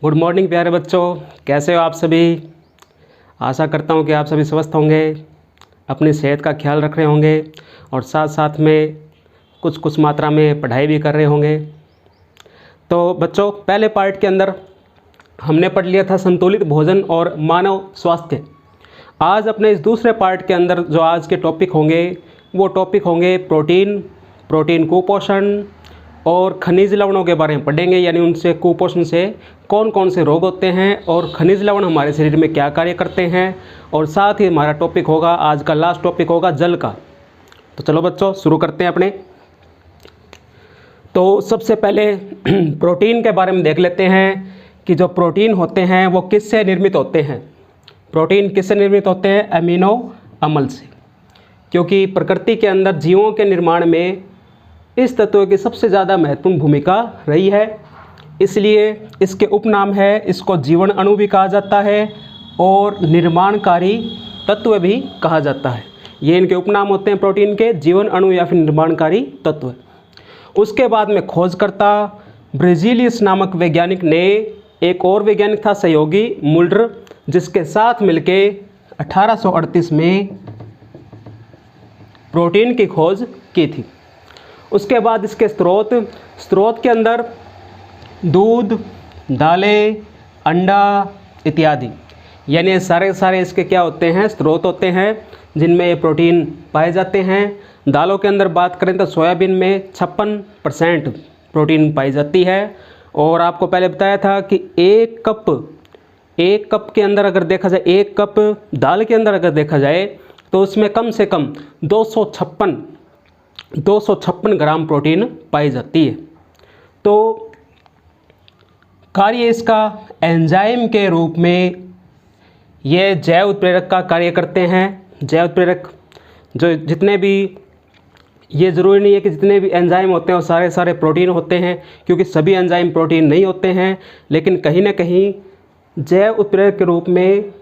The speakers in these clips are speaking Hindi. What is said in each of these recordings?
गुड मॉर्निंग प्यारे बच्चों, कैसे हो आप सभी। आशा करता हूँ कि आप सभी स्वस्थ होंगे, अपनी सेहत का ख्याल रख रहे होंगे और साथ साथ में कुछ मात्रा में पढ़ाई भी कर रहे होंगे। तो बच्चों, पहले पार्ट के अंदर हमने पढ़ लिया था संतुलित भोजन और मानव स्वास्थ्य। आज अपने इस दूसरे पार्ट के अंदर जो आज के टॉपिक होंगे वो टॉपिक होंगे प्रोटीन कुपोषण और खनिज लवणों के बारे में पढ़ेंगे, यानी उनसे कुपोषण से कौन कौन से रोग होते हैं और खनिज लवण हमारे शरीर में क्या कार्य करते हैं। और साथ ही हमारा टॉपिक होगा, आज का लास्ट टॉपिक होगा जल का। तो चलो बच्चों शुरू करते हैं अपने। तो सबसे पहले प्रोटीन के बारे में देख लेते हैं कि जो प्रोटीन होते हैं वो किससे निर्मित होते हैं। प्रोटीन किससे निर्मित होते हैं? अमीनो अम्ल से, क्योंकि प्रकृति के अंदर जीवों के निर्माण में इस तत्व की सबसे ज़्यादा महत्वपूर्ण भूमिका रही है, इसलिए इसके उपनाम है, इसको जीवन अणु भी कहा जाता है और निर्माणकारी तत्व भी कहा जाता है। ये इनके उपनाम होते हैं प्रोटीन के, जीवन अणु या फिर निर्माणकारी तत्व। उसके बाद में खोजकर्ता ब्रिजिलियस नामक वैज्ञानिक ने, एक और वैज्ञानिक था सहयोगी मुल्डर, जिसके साथ मिलके 1838 में प्रोटीन की खोज की थी। उसके बाद इसके स्रोत के अंदर दूध, दालें, अंडा इत्यादि, यानी सारे इसके क्या होते हैं? स्रोत होते हैं जिनमें ये प्रोटीन पाए जाते हैं। दालों के अंदर बात करें तो सोयाबीन में 56% प्रोटीन पाई जाती है। और आपको पहले बताया था कि एक कप के अंदर अगर देखा जाए, एक कप दाल के अंदर अगर देखा जाए तो उसमें कम से कम 256 ग्राम प्रोटीन पाई जाती है। तो कार्य इसका एंजाइम के रूप में ये जैव उत्प्रेरक का कार्य करते हैं। जैव उत्प्रेरक जो जितने भी, ये ज़रूरी नहीं है कि जितने भी एंजाइम होते हैं वो सारे प्रोटीन होते हैं, क्योंकि सभी एंजाइम प्रोटीन नहीं होते हैं, लेकिन कहीं ना कहीं जैव उत्प्रेरक के रूप में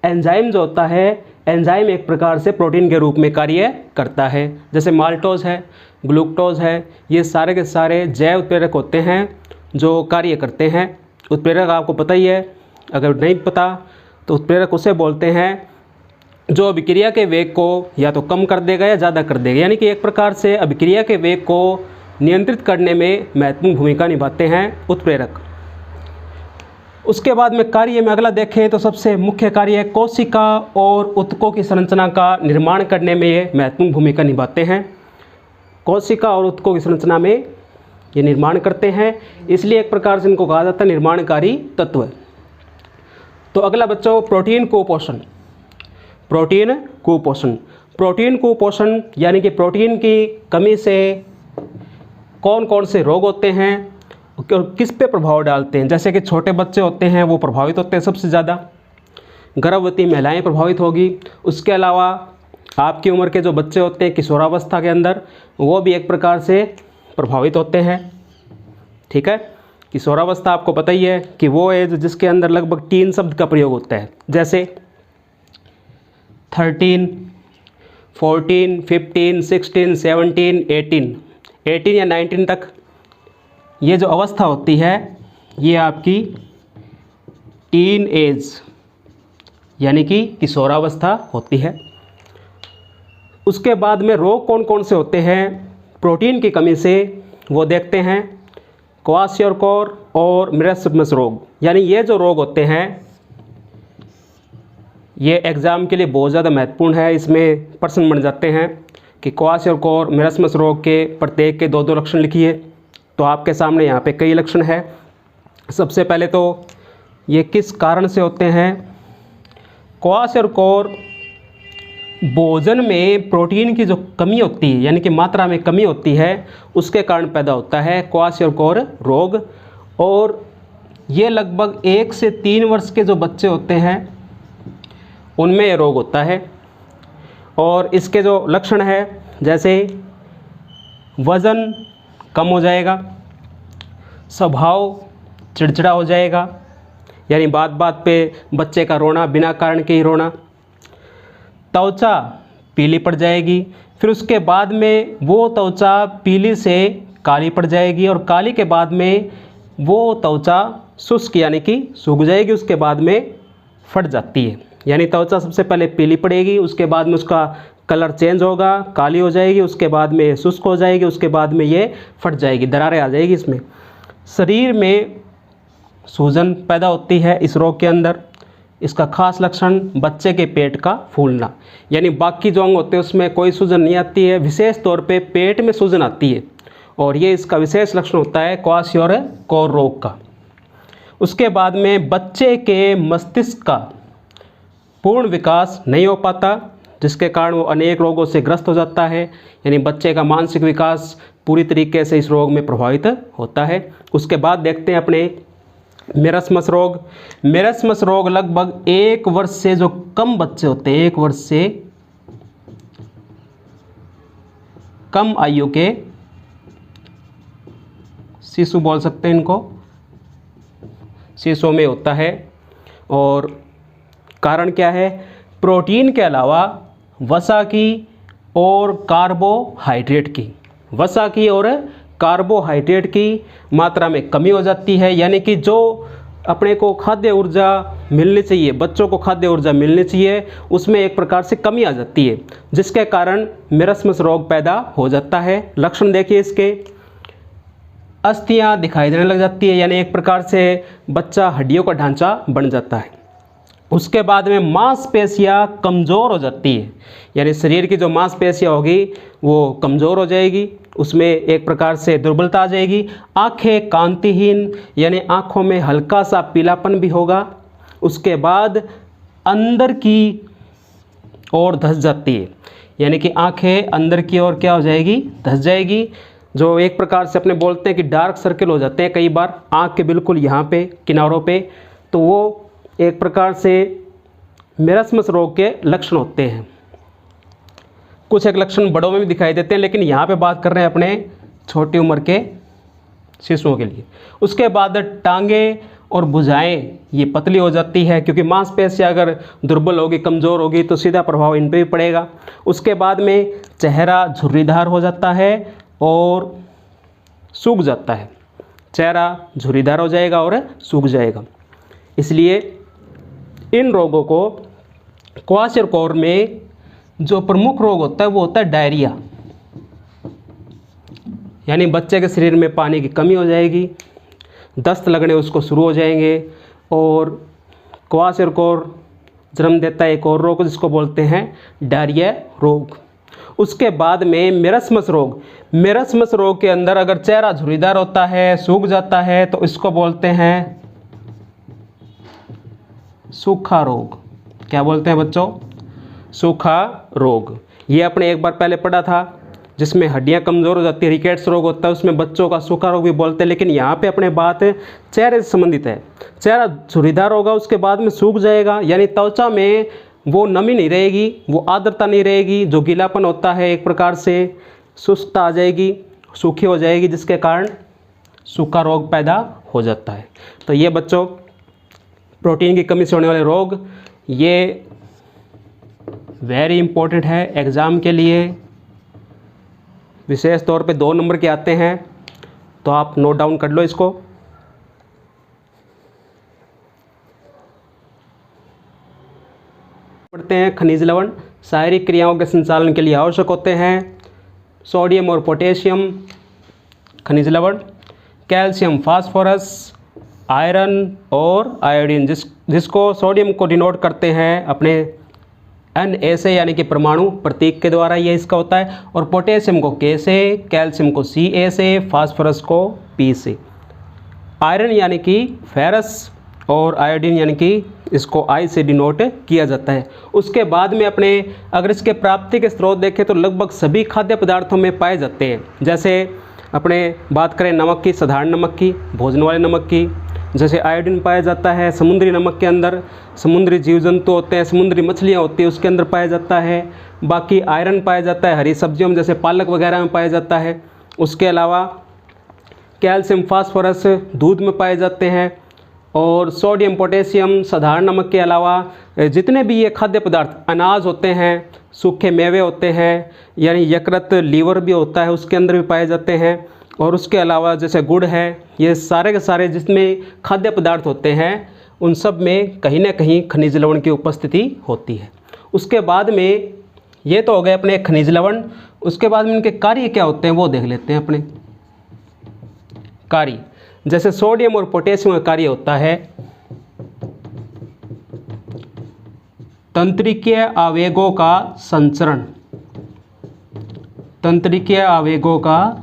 एंजाइम जो होता है, एंजाइम एक प्रकार से प्रोटीन के रूप में कार्य करता है। जैसे माल्टोज है, ग्लूकोज है, ये सारे के सारे जैव उत्प्रेरक होते हैं जो कार्य करते हैं। उत्प्रेरक आपको पता ही है, अगर नहीं पता तो उत्प्रेरक उसे बोलते हैं जो अभिक्रिया के वेग को या तो कम कर देगा या ज़्यादा कर देगा, यानी कि एक प्रकार से अभिक्रिया के वेग को नियंत्रित करने में महत्वपूर्ण भूमिका निभाते हैं उत्प्रेरक। उसके बाद में कार्य में अगला देखें तो सबसे मुख्य कार्य है कोशिका और ऊतकों की संरचना का निर्माण करने में ये महत्वपूर्ण भूमिका निभाते हैं। कोशिका और ऊतकों की संरचना में ये निर्माण करते हैं, इसलिए एक प्रकार से इनको कहा जाता है निर्माणकारी तत्व। तो अगला बच्चों, प्रोटीन कुपोषण यानी कि प्रोटीन की कमी से कौन कौन से रोग होते हैं, किस पे प्रभाव डालते हैं। जैसे कि छोटे बच्चे होते हैं वो प्रभावित होते हैं सबसे ज़्यादा, गर्भवती महिलाएं प्रभावित होगी। उसके अलावा आपकी उम्र के जो बच्चे होते हैं किशोरावस्था के अंदर, वो भी एक प्रकार से प्रभावित होते हैं। ठीक है, किशोरावस्था आपको पता ही है कि वो एज जिसके अंदर लगभग 3 शब्द का प्रयोग होता है, जैसे 13, 14, 15, 16, 17, 18 या 19 तक ये जो अवस्था होती है ये आपकी टीन एज यानी कि किशोरावस्था होती है। उसके बाद में रोग कौन कौन से होते हैं प्रोटीन की कमी से, वो देखते हैं। क्वाशियोरकोर और मृत्समस रोग, यानी ये जो रोग होते हैं ये एग्ज़ाम के लिए बहुत ज़्यादा महत्वपूर्ण है। इसमें प्रश्न बन जाते हैं कि क्वाशियोरकोर मृत्समस रोग के प्रत्येक के 2-2 लक्षण लिखिए। तो आपके सामने यहाँ पे कई लक्षण है। सबसे पहले तो ये किस कारण से होते हैं। क्वाशियोरकोर भोजन में प्रोटीन की जो कमी होती है, यानी कि मात्रा में कमी होती है, उसके कारण पैदा होता है क्वाशियोरकोर रोग। और ये लगभग 1 से 3 वर्ष के जो बच्चे होते हैं उनमें ये रोग होता है। और इसके जो लक्षण है, जैसे वज़न कम हो जाएगा, स्वभाव चिड़चिड़ा हो जाएगा, यानी बात बात पे बच्चे का रोना, बिना कारण के ही रोना, त्वचा पीली पड़ जाएगी। फिर उसके बाद में वो त्वचा पीली से काली पड़ जाएगी और काली के बाद में वो त्वचा शुष्क यानी कि सूख जाएगी, उसके बाद में फट जाती है। यानी त्वचा सबसे पहले पीली पड़ेगी, उसके बाद में उसका कलर चेंज होगा, काली हो जाएगी, उसके बाद में शुष्क हो जाएगी, उसके बाद में ये फट जाएगी, दरारें आ जाएगी इसमें। शरीर में सूजन पैदा होती है इस रोग के अंदर। इसका खास लक्षण बच्चे के पेट का फूलना, यानी बाकी जो अंग होते हैं उसमें कोई सूजन नहीं आती है, विशेष तौर पे पेट में सूजन आती है और ये इसका विशेष लक्षण होता है क्वाशियोर रोग का। उसके बाद में बच्चे के मस्तिष्क का पूर्ण विकास नहीं हो पाता, जिसके कारण वो अनेक रोगों से ग्रस्त हो जाता है। यानी बच्चे का मानसिक विकास पूरी तरीके से इस रोग में प्रभावित होता है। उसके बाद देखते हैं अपने मेरस्मस रोग। मेरस्मस रोग लगभग 1 वर्ष से जो कम बच्चे होते हैं, 1 वर्ष से कम आयु के शिशु बोल सकते हैं इनको, शिशुओं में होता है। और कारण क्या है? प्रोटीन के अलावा वसा की और कार्बोहाइड्रेट की, वसा की और कार्बोहाइड्रेट की मात्रा में कमी हो जाती है। यानी कि जो अपने को खाद्य ऊर्जा मिलनी चाहिए, बच्चों को खाद्य ऊर्जा मिलनी चाहिए, उसमें एक प्रकार से कमी आ जाती है, जिसके कारण मेरस्मस रोग पैदा हो जाता है। लक्षण देखिए इसके, अस्थियां दिखाई देने लग जाती है, यानी एक प्रकार से बच्चा हड्डियों का ढांचा बन जाता है। उसके बाद में मांसपेशियां कमज़ोर हो जाती है, यानी शरीर की जो मांसपेशियां होगी वो कमज़ोर हो जाएगी, उसमें एक प्रकार से दुर्बलता आ जाएगी। आंखें कांतिहीन, यानी आँखों में हल्का सा पीलापन भी होगा। उसके बाद अंदर की ओर धंस जाती है, यानी कि आंखें अंदर की ओर क्या हो जाएगी? धंस जाएगी। जो एक प्रकार से अपने बोलते हैं कि डार्क सर्कल हो जाते हैं कई बार आँख के बिल्कुल यहाँ पे किनारों पे, तो वो एक प्रकार से मेरस्मस रोग के लक्षण होते हैं। कुछ एक लक्षण बड़ों में भी दिखाई देते हैं, लेकिन यहाँ पे बात कर रहे हैं अपने छोटी उम्र के शिशुओं के लिए। उसके बाद टांगे और भुजाएं ये पतली हो जाती है, क्योंकि मांसपेशियां अगर दुर्बल होगी, कमज़ोर होगी तो सीधा प्रभाव इन पर भी पड़ेगा। उसके बाद में चेहरा झुर्रीदार हो जाता है और सूख जाता है, चेहरा झुर्रीदार हो जाएगा और सूख जाएगा। इसलिए इन रोगों को क्वाशियोर में जो प्रमुख रोग होता है वो होता है डायरिया, यानी बच्चे के शरीर में पानी की कमी हो जाएगी, दस्त लगने उसको शुरू हो जाएंगे। और क्वाशियोर जन्म देता है एक और रोग जिसको बोलते हैं डायरिया रोग। उसके बाद में मेरस्मस रोग। मेरस्मस रोग के अंदर अगर चेहरा झुर्रीदार होता है, सूख जाता है, तो इसको बोलते हैं सूखा रोग। क्या बोलते हैं बच्चों? सूखा रोग। ये अपने एक बार पहले पढ़ा था, जिसमें हड्डियां कमज़ोर हो जाती है, रिकेट्स रोग होता है, उसमें बच्चों का सूखा रोग भी बोलते हैं। लेकिन यहाँ पे अपने बात चेहरे से संबंधित है। चेहरा झुर्रीदार होगा, उसके बाद में सूख जाएगा, यानी त्वचा में वो नमी नहीं रहेगी, वो आर्द्रता नहीं रहेगी, जो गीलापन होता है एक प्रकार से शुष्कता आ जाएगी, सूखी हो जाएगी, जिसके कारण सूखा रोग पैदा हो जाता है। तो ये बच्चों प्रोटीन की कमी से होने वाले रोग ये वेरी इंपॉर्टेंट है एग्ज़ाम के लिए, विशेष तौर पे 2 नंबर के आते हैं, तो आप नोट डाउन कर लो इसको। पढ़ते हैं खनिज लवण शारीरिक क्रियाओं के संचालन के लिए आवश्यक होते हैं। सोडियम और पोटेशियम खनिज लवण, कैल्शियम, फास्फोरस, आयरन और आयोडीन, जिसको सोडियम को डिनोट करते हैं अपने Na से, यानी कि परमाणु प्रतीक के द्वारा ये इसका होता है। और पोटेशियम को K से, कैल्शियम को Ca से, फास्फोरस को P से। आयरन यानी कि फेरस और आयोडीन यानी कि इसको I से डिनोट किया जाता है। उसके बाद में अपने अगर इसके प्राप्ति के स्रोत देखें तो लगभग सभी खाद्य पदार्थों में पाए जाते हैं। जैसे अपने बात करें नमक की, साधारण नमक की, भोजन वाले नमक की, जैसे आयोडीन पाया जाता है समुद्री नमक के अंदर, समुद्री जीव जंतु होते हैं, समुद्री मछलियाँ होती है उसके अंदर पाया जाता है। बाकी आयरन पाया जाता है हरी सब्जियों में, जैसे पालक वगैरह में पाया जाता है। उसके अलावा कैल्शियम, फास्फोरस दूध में पाए जाते हैं। और सोडियम, पोटेशियम साधारण नमक के अलावा जितने भी ये खाद्य पदार्थ, अनाज होते हैं, सूखे मेवे होते हैं, यानी यकृत, लीवर भी होता है उसके अंदर भी पाए जाते हैं। और उसके अलावा जैसे गुड़ है, ये सारे के सारे जिसमें खाद्य पदार्थ होते हैं उन सब में कहीं ना कहीं खनिज लवण की उपस्थिति होती है। उसके बाद में ये तो हो गए अपने खनिज लवण। उसके बाद में इनके कार्य क्या होते हैं वो देख लेते हैं अपने। कार्य जैसे सोडियम और पोटेशियम का कार्य होता है तंत्रिकीय आवेगों का संचरण। तंत्रिकीय आवेगों का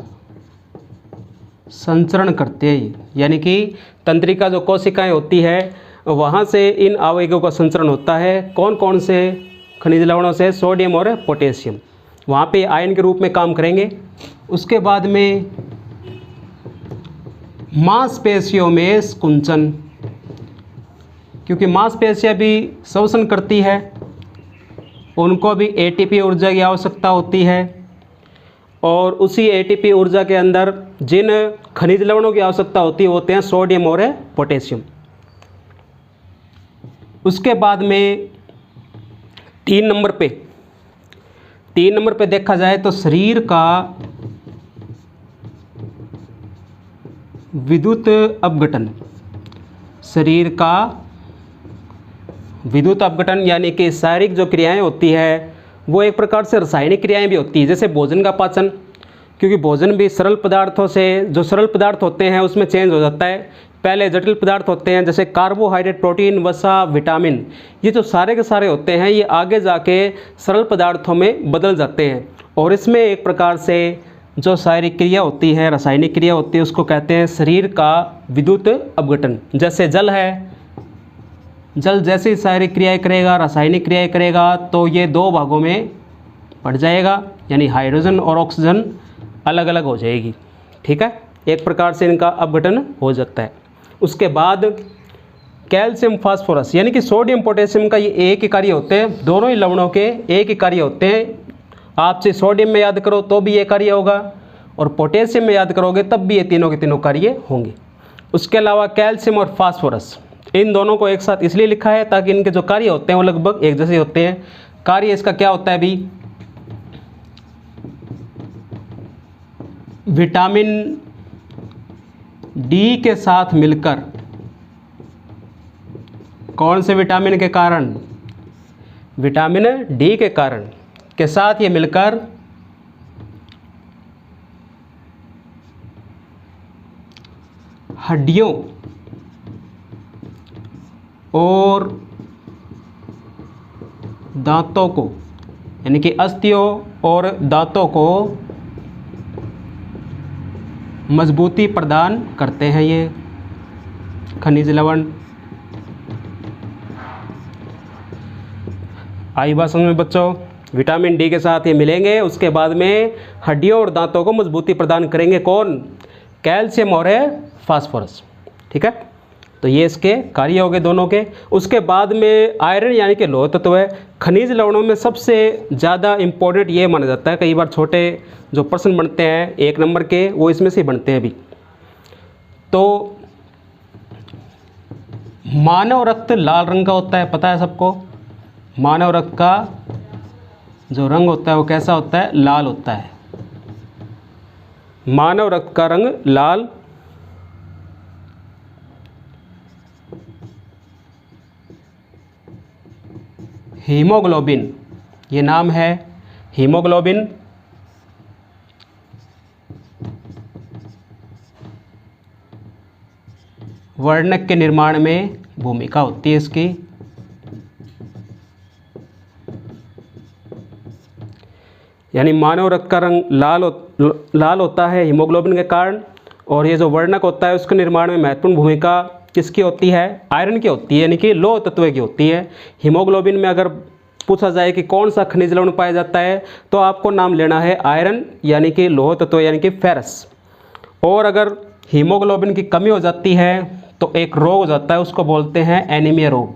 संचरण करते हैं, यानी कि तंत्रिका जो कोशिकाएं होती है वहाँ से इन आवेगों का संचरण होता है। कौन कौन से खनिज लवणों से? सोडियम और पोटेशियम। वहाँ पे आयन के रूप में काम करेंगे। उसके बाद में मांसपेशियों में कुंचन, क्योंकि मांसपेशियाँ भी श्वसन करती है, उनको भी एटीपी ऊर्जा की आवश्यकता होती है, और उसी एटीपी ऊर्जा के अंदर जिन खनिज लवणों की आवश्यकता होती है होते हैं सोडियम और पोटेशियम। उसके बाद में 3 नंबर पे देखा जाए तो शरीर का विद्युत अपघटन। शरीर का विद्युत अपघटन यानी कि शारीरिक जो क्रियाएं होती है वो एक प्रकार से रासायनिक क्रियाएं भी होती है, जैसे भोजन का पाचन, क्योंकि भोजन भी सरल पदार्थों से, जो सरल पदार्थ होते हैं उसमें चेंज हो जाता है। पहले जटिल पदार्थ होते हैं जैसे कार्बोहाइड्रेट, प्रोटीन, वसा, विटामिन, ये जो सारे के सारे होते हैं ये आगे जाके सरल पदार्थों में बदल जाते हैं। और इसमें एक प्रकार से जो शारीरिक क्रिया होती है, रासायनिक क्रिया होती है, उसको कहते हैं शरीर का विद्युत अपघटन। जैसे जल है, जल जैसी शारीरिक क्रियाएँ करेगा, रासायनिक क्रियाएँ करेगा, तो ये 2 भागों में बढ़ जाएगा, यानी हाइड्रोजन और ऑक्सीजन अलग अलग हो जाएगी। ठीक है, एक प्रकार से इनका अपघटन हो जाता है। उसके बाद कैल्शियम फास्फोरस, यानी कि सोडियम पोटेशियम का ये एक ही कार्य होते हैं, दोनों ही लवणों के एक ही कार्य होते हैं। आप चाहे सोडियम में याद करो तो भी ये कार्य होगा, और पोटेशियम में याद करोगे तब भी ये तीनों के तीनों कार्य होंगे। उसके अलावा कैल्शियम और फास्फोरस, इन दोनों को एक साथ इसलिए लिखा है ताकि इनके जो कार्य होते हैं वो लगभग एक जैसे होते हैं। कार्य इसका क्या होता है अभी? विटामिन डी के साथ मिलकर, कौन से विटामिन के कारण? विटामिन डी के कारण के साथ ये मिलकर हड्डियों और दांतों को, यानी कि अस्थियों और दांतों को मजबूती प्रदान करते हैं ये खनिज लवण। आई बात समझ में बच्चों? विटामिन डी के साथ ये मिलेंगे, उसके बाद में हड्डियों और दांतों को मजबूती प्रदान करेंगे। कौन? कैल्शियम और फास्फोरस। ठीक है, तो ये इसके कार्य हो गए दोनों के। उसके बाद में आयरन यानी कि लोह तत्व है। खनिज लवणों में सबसे ज़्यादा इम्पोर्टेंट ये माना जाता है, कई बार छोटे जो प्रश्न बनते हैं 1 नंबर के वो इसमें से बनते हैं अभी। तो मानव रक्त लाल रंग का होता है, पता है सबको? मानव रक्त का जो रंग होता है वो कैसा होता है? लाल होता है। मानव रक्त का रंग लाल। हीमोग्लोबिन, ये नाम है हीमोग्लोबिन। वर्णक के निर्माण में भूमिका होती है इसकी। यानी मानव रक्त का रंग लाल होता है हीमोग्लोबिन के कारण, और ये जो वर्णक होता है उसके निर्माण में महत्वपूर्ण भूमिका किसकी होती है? आयरन की होती है, यानी कि लोह तत्व की होती है। हीमोग्लोबिन में अगर पूछा जाए कि कौन सा खनिज लवण पाया जाता है तो आपको नाम लेना है आयरन, यानी कि लोह तत्व, यानी कि फेरस। और अगर हीमोग्लोबिन की कमी हो जाती है तो एक रोग हो जाता है, उसको बोलते हैं एनीमिया रोग।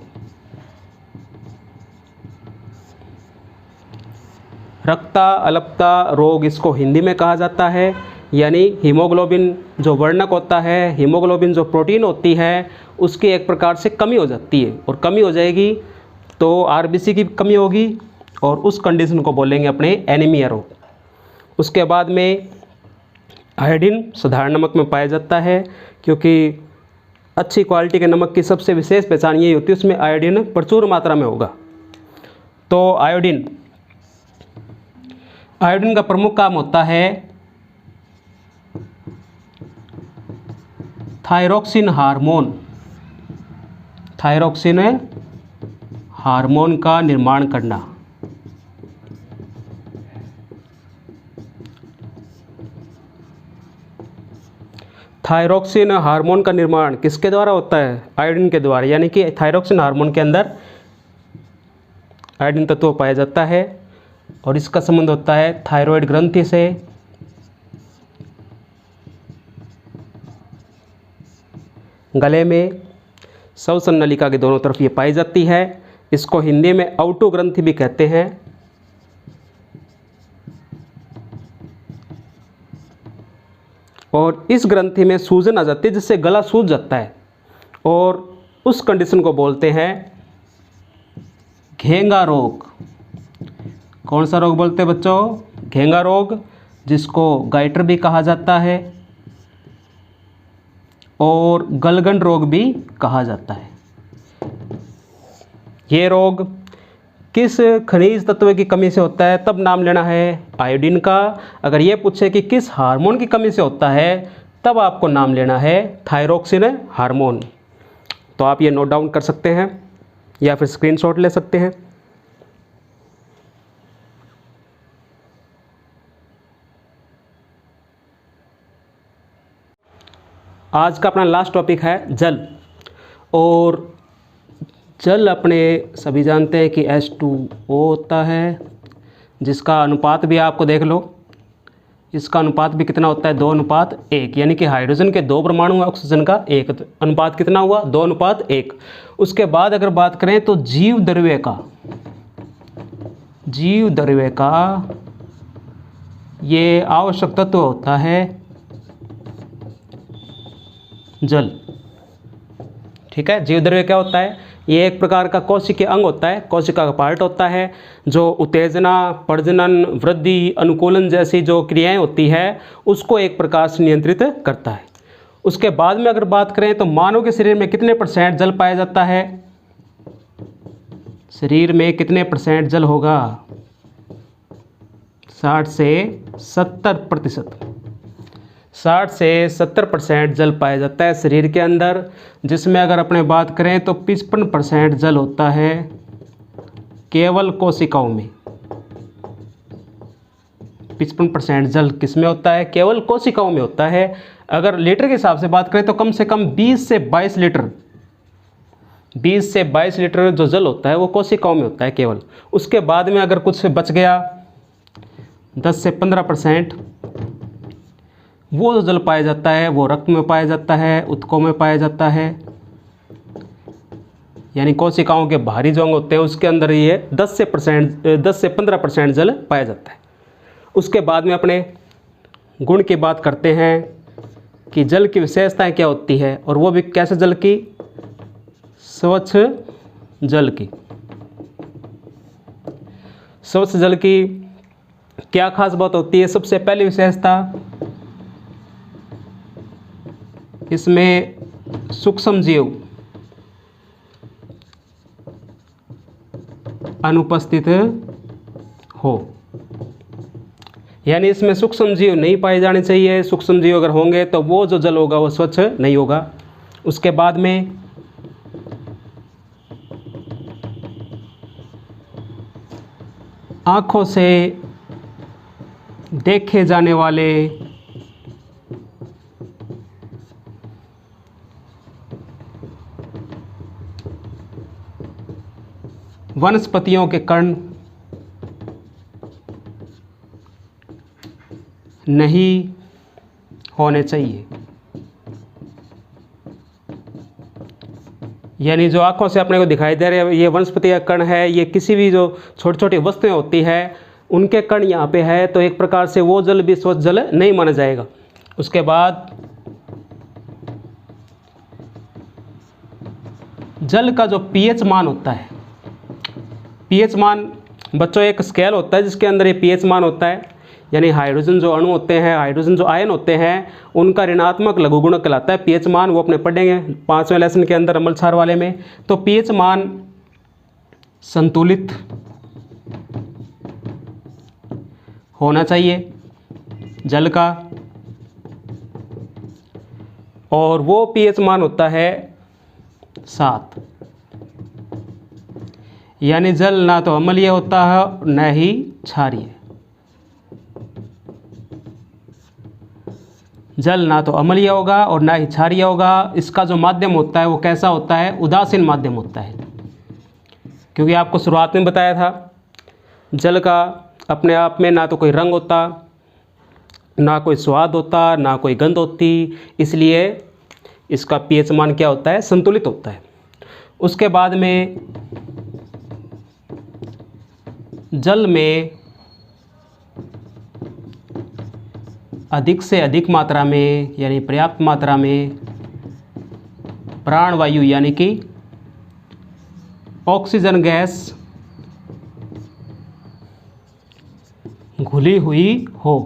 रक्ता अल्पता रोग इसको हिंदी में कहा जाता है। यानी हीमोग्लोबिन जो वर्णक होता है, हीमोग्लोबिन जो प्रोटीन होती है, उसकी एक प्रकार से कमी हो जाती है, और कमी हो जाएगी तो आरबीसी की कमी होगी, और उस कंडीशन को बोलेंगे अपने एनीमिया रोग। उसके बाद में आयोडीन साधारण नमक में पाया जाता है, क्योंकि अच्छी क्वालिटी के नमक की सबसे विशेष पहचान यही होती है उसमें आयोडीन प्रचुर मात्रा में होगा। तो आयोडीन का प्रमुख काम होता है थायरोक्सिन हार्मोन का निर्माण करना। थायरोक्सिन हार्मोन का निर्माण किसके द्वारा होता है? आयोडीन के द्वारा, यानी कि थायरोक्सिन हार्मोन के अंदर आयोडीन तत्व पाया जाता है और इसका संबंध होता है थायराइड ग्रंथि से गले में श्वसन नलिका के दोनों तरफ ये पाई जाती है। इसको हिंदी में औटो ग्रंथि भी कहते हैं। और इस ग्रंथि में सूजन आ जाती है जिससे गला सूज जाता है और उस कंडीशन को बोलते हैं घेंगा रोग। कौन सा रोग बोलते हैं बच्चों? घेंगा रोग, जिसको गाइटर भी कहा जाता है और गलगंड रोग भी कहा जाता है। ये रोग किस खनिज तत्व की कमी से होता है? तब नाम लेना है आयोडीन का। अगर ये पूछे कि किस हार्मोन की कमी से होता है, तब आपको नाम लेना है थायरोक्सिन हार्मोन। तो आप ये नोट डाउन कर सकते हैं या फिर स्क्रीनशॉट ले सकते हैं। आज का अपना लास्ट टॉपिक है जल। और जल अपने सभी जानते हैं कि H2O होता है, जिसका अनुपात भी आपको देख लो। इसका अनुपात भी कितना होता है? 2:1, यानी कि हाइड्रोजन के 2 परमाणु है, ऑक्सीजन का 1। तो अनुपात कितना हुआ? 2:1। उसके बाद अगर बात करें तो जीव द्रव्य का ये आवश्यक तत्व होता है जल। ठीक है, जीव द्रव्य क्या होता है? ये एक प्रकार का कोशिकीय अंग होता है, कोशिका का पार्ट होता है, जो उत्तेजना, प्रजनन, वृद्धि, अनुकूलन जैसी जो क्रियाएं होती है उसको एक प्रकार से नियंत्रित करता है। उसके बाद में अगर बात करें तो मानव के शरीर में कितने % जल पाया जाता है? शरीर में कितने % जल होगा? 60 से 70%। 60 से 70% जल पाया जाता है शरीर के अंदर, जिसमें अगर अपने बात करें तो 55% जल होता है केवल कोशिकाओं में। 55% जल किस में होता है? केवल कोशिकाओं में होता है। अगर लीटर के हिसाब से बात करें तो कम से कम 20 से 22 लीटर 20 से 22 लीटर जो जल होता है वो कोशिकाओं में होता है केवल। उसके बाद में अगर कुछ बच गया 10 से 15%, वो जो जल पाया जाता है वो रक्त में पाया जाता है, ऊतकों में पाया जाता है, यानी कोशिकाओं के बाहरी जो अंग होते हैं उसके अंदर ये 10 से 15% जल पाया जाता है। उसके बाद में अपने गुण की बात करते हैं कि जल की विशेषताएं क्या होती है, और वो भी कैसे जल की? स्वच्छ जल की। स्वच्छ जल की क्या खास बात होती है? सबसे पहली विशेषता, इसमें सूक्ष्म जीव अनुपस्थित हो, यानी इसमें सूक्ष्म जीव नहीं पाए जाने चाहिए। सूक्ष्म जीव अगर होंगे तो वो जो जल होगा वो स्वच्छ नहीं होगा। उसके बाद में आँखों से देखे जाने वाले वनस्पतियों के कण नहीं होने चाहिए, यानी जो आँखों से अपने को दिखाई दे रहे हैं ये वनस्पति का कण है, ये किसी भी जो छोटी छोटी वस्तुएं होती है उनके कण यहाँ पे है, तो एक प्रकार से वो जल भी स्वच्छ जल नहीं माना जाएगा। उसके बाद जल का जो पीएच मान होता है, पीएच मान बच्चों एक स्केल होता है जिसके अंदर ये पीएच मान होता है। यानी हाइड्रोजन जो अणु होते हैं, हाइड्रोजन जो आयन होते हैं, उनका ऋणात्मक लघुगुणक कहलाता है पीएच मान। वो अपने पढ़ेंगे 5वें लेसन के अंदर अम्ल क्षार वाले में। तो पीएच मान संतुलित होना चाहिए जल का, और वो पीएच मान होता है 7। यानी जल ना तो अम्लीय होता है न ही क्षारीय। जल ना तो अम्लीय होगा और ना ही क्षारीय होगा। इसका जो माध्यम होता है वो कैसा होता है? उदासीन माध्यम होता है। क्योंकि आपको शुरुआत में बताया था जल का अपने आप में ना तो कोई रंग होता, ना कोई स्वाद होता, ना कोई गंध होती, इसलिए इसका पीएच मान क्या होता है? संतुलित होता है। उसके बाद में जल में अधिक से अधिक मात्रा में यानी पर्याप्त मात्रा में प्राणवायु यानी कि ऑक्सीजन गैस घुली हुई हो।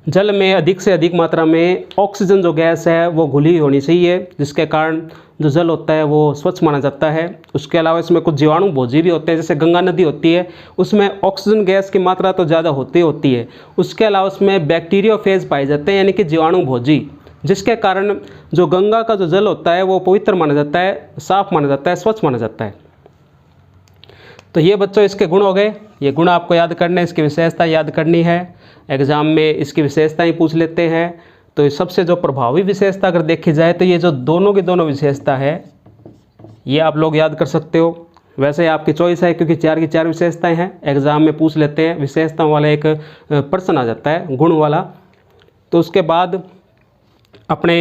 जल में अधिक से अधिक मात्रा में ऑक्सीजन जो गैस है वो घुली होनी चाहिए, जिसके कारण जो जल होता है वो स्वच्छ माना जाता है। उसके अलावा इसमें कुछ जीवाणु भोजी भी होते हैं, जैसे गंगा नदी होती है, उसमें ऑक्सीजन गैस की मात्रा तो ज़्यादा होती है। उसके अलावा उसमें बैक्टीरियोफेज पाए जाते हैं यानी कि जीवाणु भोजी, जिसके कारण जो गंगा का जो जल होता है वो पवित्र माना जाता है, साफ माना जाता है, स्वच्छ माना जाता है। तो ये बच्चों इसके गुण हो गए। ये गुण आपको याद करने, इसकी विशेषता याद करनी है। एग्ज़ाम में इसकी विशेषताएं पूछ लेते हैं। तो सबसे जो प्रभावी विशेषता अगर देखी जाए तो ये जो दोनों की दोनों विशेषता है ये आप लोग याद कर सकते हो। वैसे आपकी चॉइस है, क्योंकि 4 की 4 विशेषताएं हैं। एग्ज़ाम में पूछ लेते हैं, विशेषताओं वाला एक प्रश्न आ जाता है गुण वाला। तो उसके बाद अपने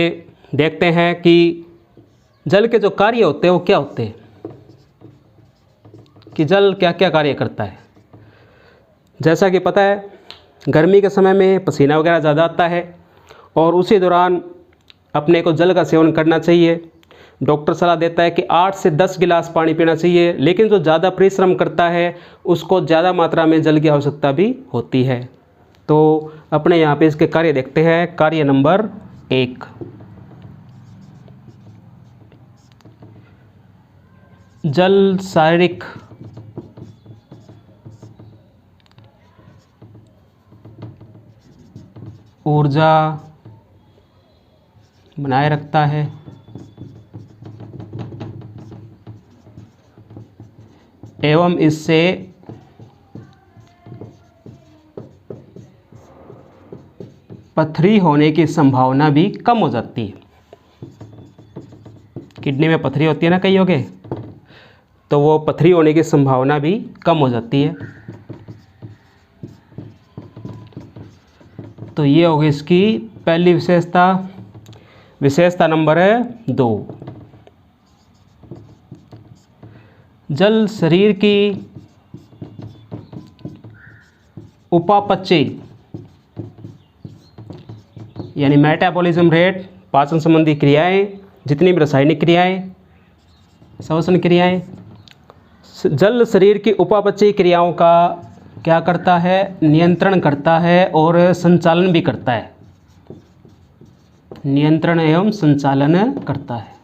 देखते हैं कि जल के जो कार्य होते हैं वो क्या होते हैं, कि जल क्या क्या कार्य करता है। जैसा कि पता है गर्मी के समय में पसीना वगैरह ज़्यादा आता है और उसी दौरान अपने को जल का सेवन करना चाहिए। डॉक्टर सलाह देता है कि 8 से 10 गिलास पानी पीना चाहिए, लेकिन जो ज़्यादा परिश्रम करता है उसको ज़्यादा मात्रा में जल की आवश्यकता भी होती है। तो अपने यहाँ पे इसके कार्य देखते हैं। कार्य नंबर 1, जल शारीरिक ऊर्जा बनाए रखता है, एवं इससे पथरी होने की संभावना भी कम हो जाती है। किडनी में पथरी होती है ना कईयों के, तो वो पथरी होने की संभावना भी कम हो जाती है। तो ये होगी इसकी पहली विशेषता। विशेषता नंबर 2, जल शरीर की उपापचय यानी मेटाबॉलिज्म रेट, पाचन संबंधी क्रियाएं, जितनी भी रासायनिक क्रियाएं, श्वसन क्रियाएं, जल शरीर की उपापचय क्रियाओं का क्या करता है? नियंत्रण करता है और संचालन भी करता है। नियंत्रण एवं संचालन करता है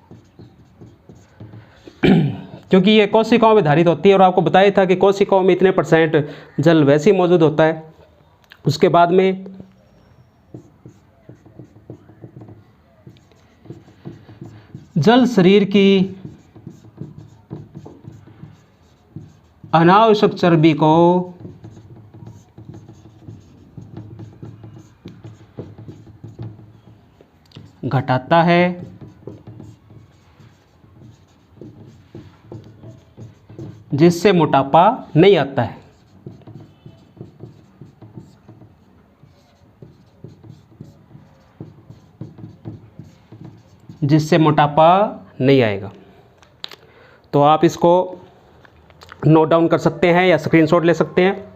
क्योंकि ये कोशिकाओं में धारित होती है, और आपको बताया था कि कोशिकाओं में इतने % जल वैसे ही मौजूद होता है। उसके बाद में जल शरीर की अनावश्यक चर्बी को घटाता है, जिससे मोटापा नहीं आता है। जिससे मोटापा नहीं आएगा। तो आप इसको नोट डाउन कर सकते हैं या स्क्रीनशॉट ले सकते हैं।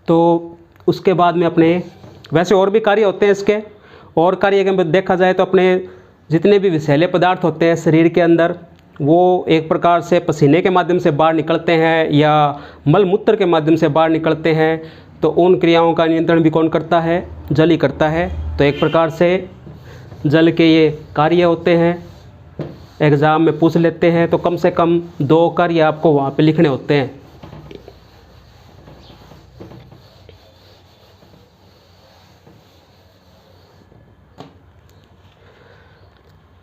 तो उसके बाद में अपने वैसे और भी कार्य होते हैं इसके। और कार्य अगर देखा जाए तो अपने जितने भी विषैले पदार्थ होते हैं शरीर के अंदर, वो एक प्रकार से पसीने के माध्यम से बाहर निकलते हैं या मल मूत्र के माध्यम से बाहर निकलते हैं, तो उन क्रियाओं का नियंत्रण भी कौन करता है? जल ही करता है। तो एक प्रकार से जल के ये कार्य होते हैं। एग्ज़ाम में पूछ लेते हैं तो कम से कम 2 कार्य आपको वहाँ पे लिखने होते हैं।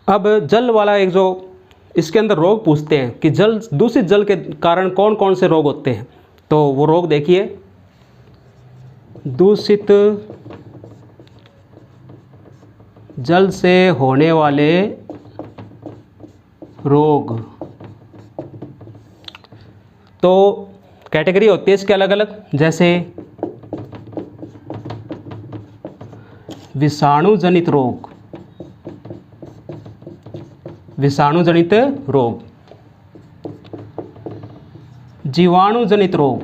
अब जल वाला एक जो इसके अंदर रोग पूछते हैं कि जल दूषित जल के कारण कौन कौन से रोग होते हैं, तो वो रोग देखिए, दूषित जल से होने वाले रोग, तो कैटेगरी होती है इसके अलग अलग, जैसे विषाणु जनित रोग, विषाणु जनित रोग, जीवाणु जनित रोग,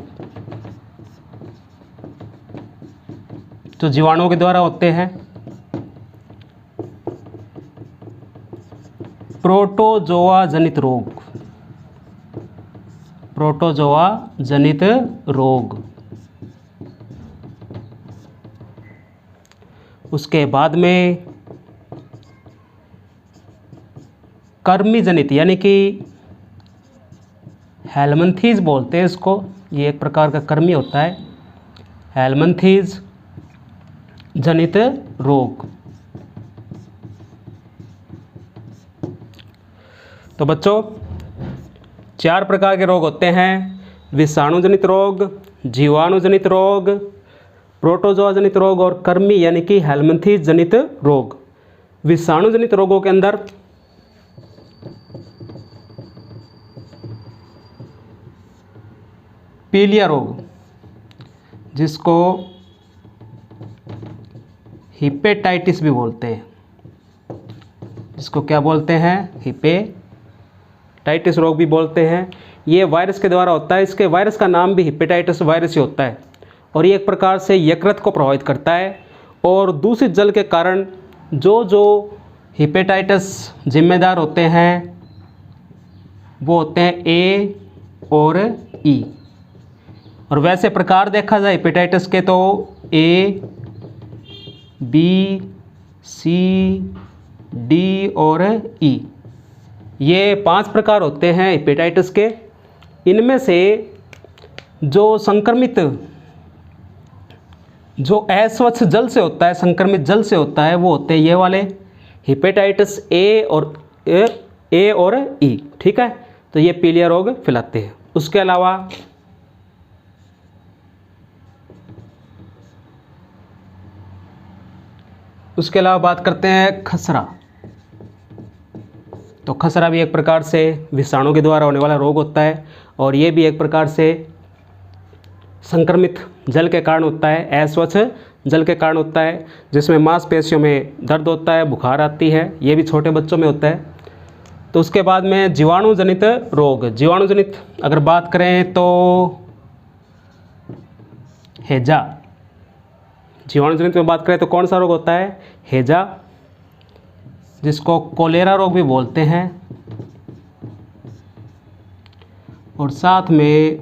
जो जीवाणुओं के द्वारा होते हैं, प्रोटोजोआ जनित रोग, प्रोटोजोआ जनित रोग। उसके बाद में कर्मी जनित, यानी कि हेलमिंथीज बोलते हैं इसको, ये एक प्रकार का कर्मी होता है, हेलमिंथीज जनित रोग। तो बच्चों 4 प्रकार के रोग होते हैं, विषाणु जनित रोग, जीवाणु जनित रोग, प्रोटोजोआ जनित रोग और कर्मी यानी कि हेलमिंथीज जनित रोग। विषाणु जनित रोगों के अंदर पीलिया रोग, जिसको हिपेटाइटिस भी बोलते हैं, जिसको क्या बोलते हैं? हिपेटाइटिस रोग भी बोलते हैं। ये वायरस के द्वारा होता है, इसके वायरस का नाम भी हिपेटाइटिस वायरस ही होता है और ये एक प्रकार से यकृत को प्रभावित करता है। और दूषित जल के कारण जो हिपेटाइटिस जिम्मेदार होते हैं वो होते हैं ए और ई। और वैसे प्रकार देखा जाए हेपेटाइटिस के तो ए, बी, सी, डी और ई, ये 5 प्रकार होते हैं हेपेटाइटिस के। इनमें से जो संक्रमित, जो अस्वच्छ जल से होता है, संक्रमित जल से होता है, वो होते हैं ये वाले हेपेटाइटिस ए और ई। ठीक है, तो ये पीलिया रोग फैलाते हैं। उसके अलावा बात करते हैं खसरा। तो खसरा भी एक प्रकार से विषाणु के द्वारा होने वाला रोग होता है और ये भी एक प्रकार से संक्रमित जल के कारण होता है, अस्वच्छ जल के कारण होता है, जिसमें मांसपेशियों में दर्द होता है, बुखार आती है। ये भी छोटे बच्चों में होता है। तो उसके बाद में जीवाणु जनित रोग, जीवाणु जनित अगर बात करें तो हैजा, जीवाणु जनित में बात करें तो कौन सा रोग होता है? हैजा, जिसको कोलेरा रोग भी बोलते हैं। और साथ में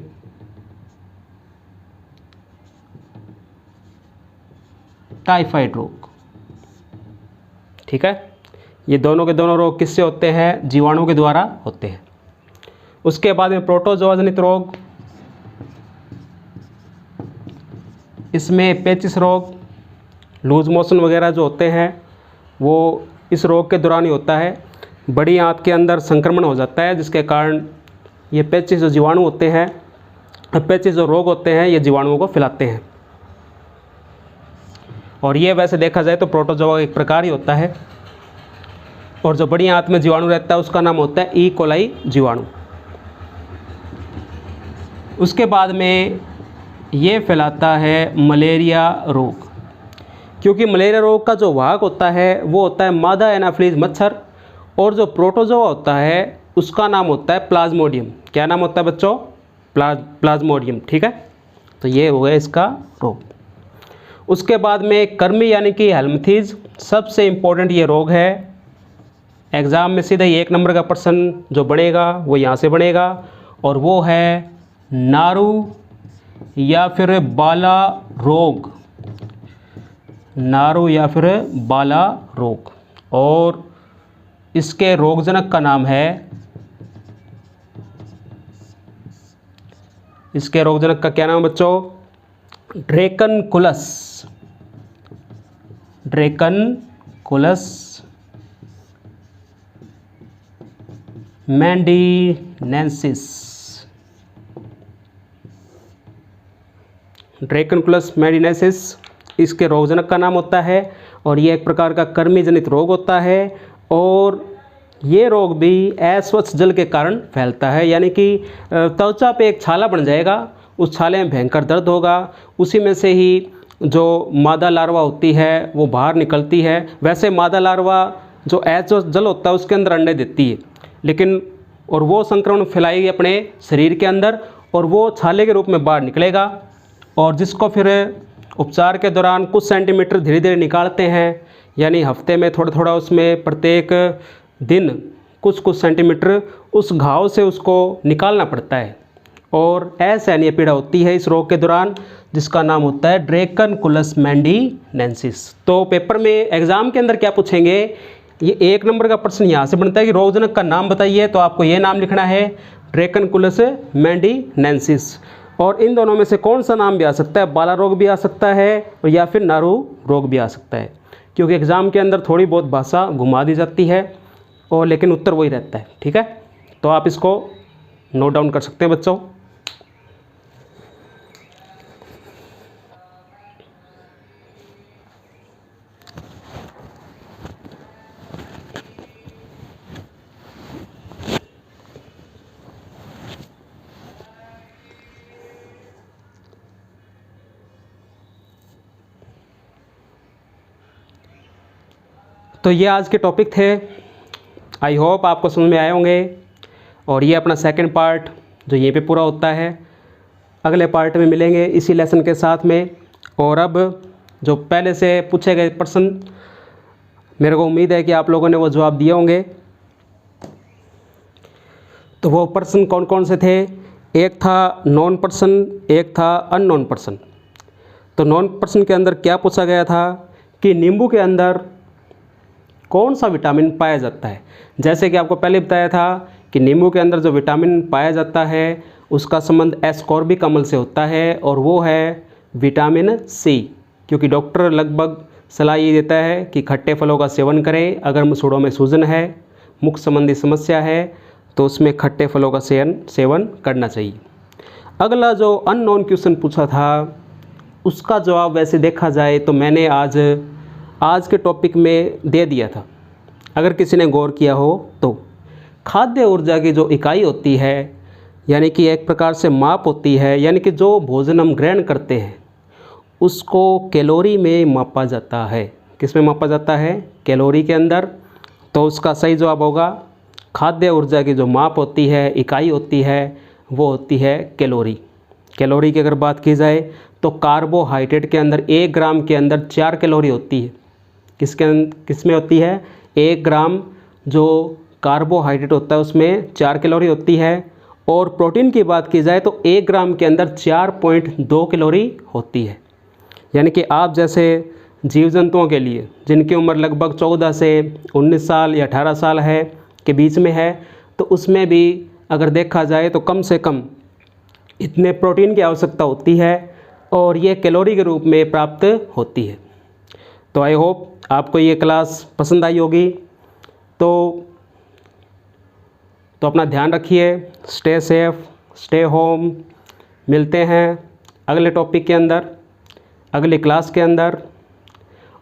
टाइफाइड रोग। ठीक है, ये दोनों के दोनों रोग किससे होते हैं? जीवाणु के द्वारा होते हैं। उसके बाद में प्रोटोजोआ जनित रोग, इसमें पेचिस रोग, लूज मोशन वगैरह जो होते हैं वो इस रोग के दौरान ही होता है। बड़ी आंत के अंदर संक्रमण हो जाता है, जिसके कारण ये पेचिस जो जीवाणु होते हैं, पेचिस जो रोग होते हैं, ये जीवाणुओं को फैलाते हैं। और ये वैसे देखा जाए तो प्रोटोजोआ एक प्रकार ही होता है। और जो बड़ी आंत में जीवाणु रहता है उसका नाम होता है ई कोलाई जीवाणु। उसके बाद में ये फैलाता है मलेरिया रोग, क्योंकि मलेरिया रोग का जो वाहक होता है वो होता है मादा एनाफिलीज मच्छर, और जो प्रोटोजोआ होता है उसका नाम होता है प्लाज्मोडियम। क्या नाम होता है बच्चों? प्लाज्मोडियम। ठीक है, तो ये हो गया इसका रोग। उसके बाद में कर्मी यानी कि हेल्मथीज, सबसे इम्पोर्टेंट ये रोग है। एग्ज़ाम में सीधा ही 1 नंबर का प्रश्न जो बनेगा वो यहाँ से बनेगा, और वो है नारू या फिर बाला रोग, नारू या फिर बाला रोग। और इसके रोगजनक का नाम है, इसके रोगजनक का क्या नाम है बच्चों? ड्रैकनकुलस, ड्रैकनकुलस मैंडीनेंसिस, ड्रैकनकुलस मैंडीनेंसिस इसके रोगजनक का नाम होता है। और ये एक प्रकार का कृमि जनित रोग होता है, और ये रोग भी अस्वच्छ जल के कारण फैलता है, यानी कि त्वचा पे एक छाला बन जाएगा, उस छाले में भयंकर दर्द होगा, उसी में से ही जो मादा लार्वा होती है वो बाहर निकलती है। वैसे मादा लार्वा जो अस्वच्छ जल होता है उसके अंदर अंडे देती है, लेकिन और वो संक्रमण फैलाएगी अपने शरीर के अंदर, और वो छाले के रूप में बाहर निकलेगा, और जिसको फिर उपचार के दौरान कुछ सेंटीमीटर धीरे धीरे निकालते हैं, यानी हफ्ते में थोड़ा थोड़ा उसमें प्रत्येक दिन कुछ कुछ सेंटीमीटर उस घाव से उसको निकालना पड़ता है, और असहनीय पीड़ा होती है इस रोग के दौरान, जिसका नाम होता है ड्रैकनकुलस मैंडीनेंसिस। तो पेपर में एग्ज़ाम के अंदर क्या पूछेंगे, ये 1 नंबर का प्रश्न यहाँ से बनता है कि रोगजनक का नाम बताइए, तो आपको ये नाम लिखना है ड्रैकनकुलस मैंडीनेंसिस। और इन दोनों में से कौन सा नाम भी आ सकता है? बाला रोग भी आ सकता है, और या फिर नारू रोग भी आ सकता है, क्योंकि एग्ज़ाम के अंदर थोड़ी बहुत भाषा घुमा दी जाती है, और लेकिन उत्तर वही रहता है। ठीक है, तो आप इसको नोट डाउन कर सकते हैं बच्चों। तो ये आज के टॉपिक थे, आई होप आपको समझ में आए होंगे। और ये अपना सेकंड पार्ट जो यहीं पे पूरा होता है, अगले पार्ट में मिलेंगे इसी लेसन के साथ में। और अब जो पहले से पूछे गए प्रश्न, मेरे को उम्मीद है कि आप लोगों ने वो जवाब दिए होंगे। तो वो प्रश्न कौन कौन से थे? एक था नॉन पर्सन, एक था अननोन पर्सन। तो नॉन पर्सन के अंदर क्या पूछा गया था कि नींबू के अंदर कौन सा विटामिन पाया जाता है। जैसे कि आपको पहले बताया था कि नींबू के अंदर जो विटामिन पाया जाता है उसका संबंध एस्कॉर्बिक अम्ल से होता है, और वो है विटामिन सी। क्योंकि डॉक्टर लगभग सलाह ये देता है कि खट्टे फलों का सेवन करें। अगर मसूड़ों में सूजन है, मुख संबंधी समस्या है, तो उसमें खट्टे फलों का सेवन करना चाहिए। अगला जो अननोन क्वेश्चन पूछा था उसका जवाब वैसे देखा जाए तो मैंने आज के टॉपिक में दे दिया था, अगर किसी ने गौर किया हो तो। खाद्य ऊर्जा की जो इकाई होती है, यानी कि एक प्रकार से माप होती है, यानी कि जो भोजन हम ग्रहण करते हैं उसको कैलोरी में मापा जाता है। किस में मापा जाता है? कैलोरी के अंदर। तो उसका सही जवाब होगा खाद्य ऊर्जा की जो माप होती है, इकाई होती है, वो होती है कैलोरी। कैलोरी की अगर बात की जाए तो कार्बोहाइड्रेट के अंदर 1 ग्राम के अंदर 4 कैलोरी होती है। किस में होती है? 1 ग्राम जो कार्बोहाइड्रेट होता है उसमें 4 कैलोरी होती है। और प्रोटीन की बात की जाए तो 1 ग्राम के अंदर 4.2 कैलोरी होती है। यानी कि आप जैसे जीव जंतुओं के लिए जिनकी उम्र लगभग 14 से 19 साल या 18 साल है के बीच में है, तो उसमें भी अगर देखा जाए तो कम से कम इतने प्रोटीन की आवश्यकता होती है, और ये कैलोरी के रूप में प्राप्त होती है। तो आई होप आपको ये क्लास पसंद आई होगी। तो अपना ध्यान रखिए, स्टे सेफ, स्टे होम। मिलते हैं अगले टॉपिक के अंदर, अगली क्लास के अंदर,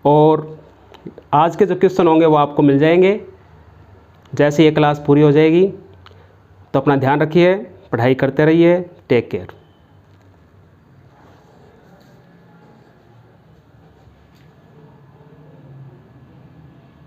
और आज के जो क्वेश्चन होंगे वो आपको मिल जाएंगे जैसे ये क्लास पूरी हो जाएगी। तो अपना ध्यान रखिए, पढ़ाई करते रहिए। Take care.